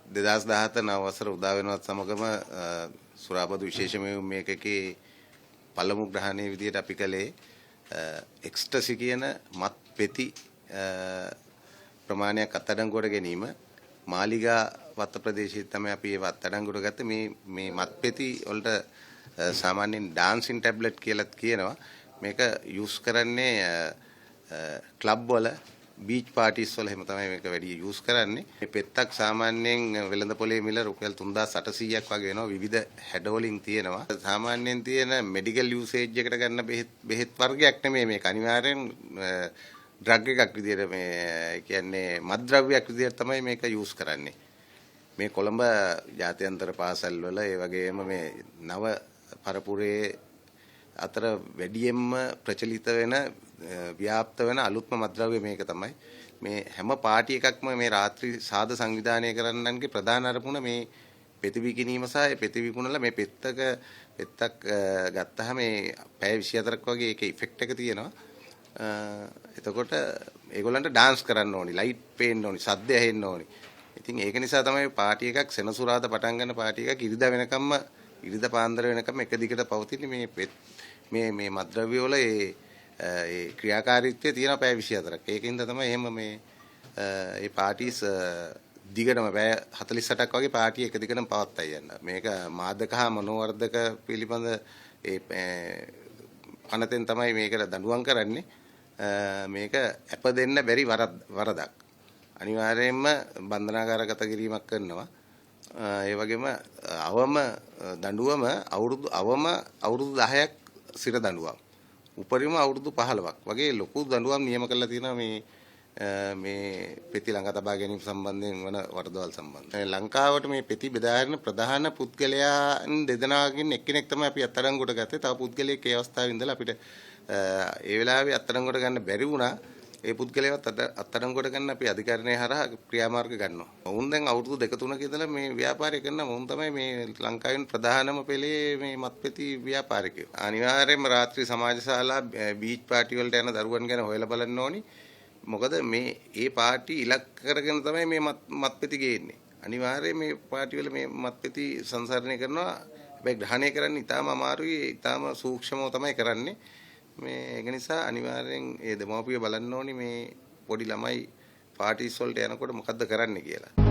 2017 නව වසර උදා වෙනවත් සමගම සුරාබදු විශේෂ මෙහෙයුම් මේකකේ පළමු ග්‍රහණයේ විදියට අපි කළේ එක්ස්ටසි කියන මත් පෙති ප්‍රමාණයක් අත්අඩංගුවට ගැනීම මාලිගා වත්ත ප්‍රදේශයේ තමයි අපි ඒව අත්අඩංගුවට ගත්තේ මේ මත් පෙති වලට සාමාන්‍යයෙන් ඩාන්සින් ටැබ්ලට් කියලාත් කියනවා මේක යූස් කරන්නේ ක්ලබ් වල බීච් පාටිස් වල එහෙම තමයි මේක වැඩි යූස් කරන්නේ. මේ පෙත්තක් සාමාන්‍යයෙන් වෙළඳ පොලේ මිල රුපියල් 3800ක් වගේ වෙනවා. විවිධ හැඩවලින් තියෙනවා. සාමාන්‍යයෙන් තියෙන මෙඩිකල් යූසේජ් එකට ගන්න බෙහෙත් වර්ගයක් නෙමෙයි මේක. අනිවාර්යෙන් ඩ්‍රග් එකක් විදියට මේ කියන්නේ මත්ද්‍රව්‍යයක් විදියට තමයි මේක යූස් කරන්නේ. මේ කොළඹ ජාත්‍යන්තර පාසල් වල ඒ වගේම මේ නව පරපුරේ අතර වැඩියෙන්ම ප්‍රචලිත වෙන ව්‍යාප්ත වෙන අලුත්ම මත්ද්‍රව්‍ය මේක තමයි. මේ හැම පාටි එකක්ම මේ රාත්‍රී සාද සංවිධානය කරන්නන්ගේ ප්‍රධාන අරමුණ මේ පෙති විකිණීම සහ ඒ පෙති විකුණලා මේ පෙත්තක් ගත්තාම මේ පැය 24ක් වගේ ඒකේ ඉෆෙක්ට් එක තියෙනවා. එතකොට ඒගොල්ලන්ට ඩාන්ස් කරන්න ඕනි, ලයිට් පේන්න ඕනි, සද්ද ඇහෙන්න ඕනි. ඉතින් ඒක නිසා තමයි පාටි එකක් සෙනසුරාදා පටන් ගන්න පාටි එකක් ඉරිදා පාන්දර වෙනකම් එක දිගට පවතින්නේ මේ මත්ද්‍රව්‍ය වල ඒ ක්‍රියාකාරීත්වය තියෙන පැය 24ක්. ඒකින්ද තමයි එහෙම මේ පාටිස් දිගටම පැය 48ක් වගේ පාටි එක දිගටම පවත්වා යන්න. මේක මාදක හා මනෝවර්ධක පිළිබඳ ඒ පනතෙන් තමයි මේකට දඬුවම් කරන්නේ. මේක අප දෙන්න බැරි වරදක්. අනිවාර්යයෙන්ම බන්ධනාගාරගත කිරීමක් කරනවා. ඒ වගේම අවම දඬුවම අවුරුදු 10ක් සිර දඬුවම්. උපරිම අවුරුදු 15ක් වගේ ලොකු දඬුවම් නියම කරලා තියෙනවා මේ පෙති ළඟ තබා ගැනීම සම්බන්ධයෙන් වන වරදවල් සම්බන්ධයෙන්. ලංකාවට මේ පෙති බෙදාගෙන ප්‍රධාන පුද්ගලයන් දෙදෙනාගෙන් එක්කෙනෙක් තමයි අපි අත්අඩංගුවට ගත්තේ. තව පුද්ගලයෙක් ඒ අවස්ථාවේ ඉඳලා අපිට ඒ වෙලාවේ අත්අඩංගුවට ගන්න බැරි වුණා. ඒ පුද්ගලයාවත් අත්අඩංගුවට ගන්න අපි අධිකරණය හරහා ක්‍රියාමාර්ග ගන්නවා. වුන් දැන් අවුරුදු 2-3ක ඉඳලා මේ ව්‍යාපාරය කරන වුන් තමයි මේ ලංකාවේ ප්‍රධානම පෙළේ මේ මත්පෙති ව්‍යාපාරිකයෝ. අනිවාර්යයෙන්ම රාත්‍රී සමාජශාලා බීච් පාටි වලට යන දරුවන් ගැන හොයලා බලන්න ඕනි. මොකද ඒ පාටි ඉලක්ක කරගෙන තමයි මේ මත්පෙති ගේන්නේ. අනිවාර්යයෙන් මේ පාටි වල මේ මත්පෙති සංසරණය කරනවා. හැබැයි ග්‍රහණය කරන්න ඉතාම අමාරුයි, ඉතාම සූක්ෂමව තමයි කරන්නේ. ඒක නිසා අනිවාර්යෙන් ඒ දෙමව්පියෝ බලන්න ඕනි මේ පොඩි ළමයි පාටිස් වලට යනකොට මොකද්ද කරන්න කියලා.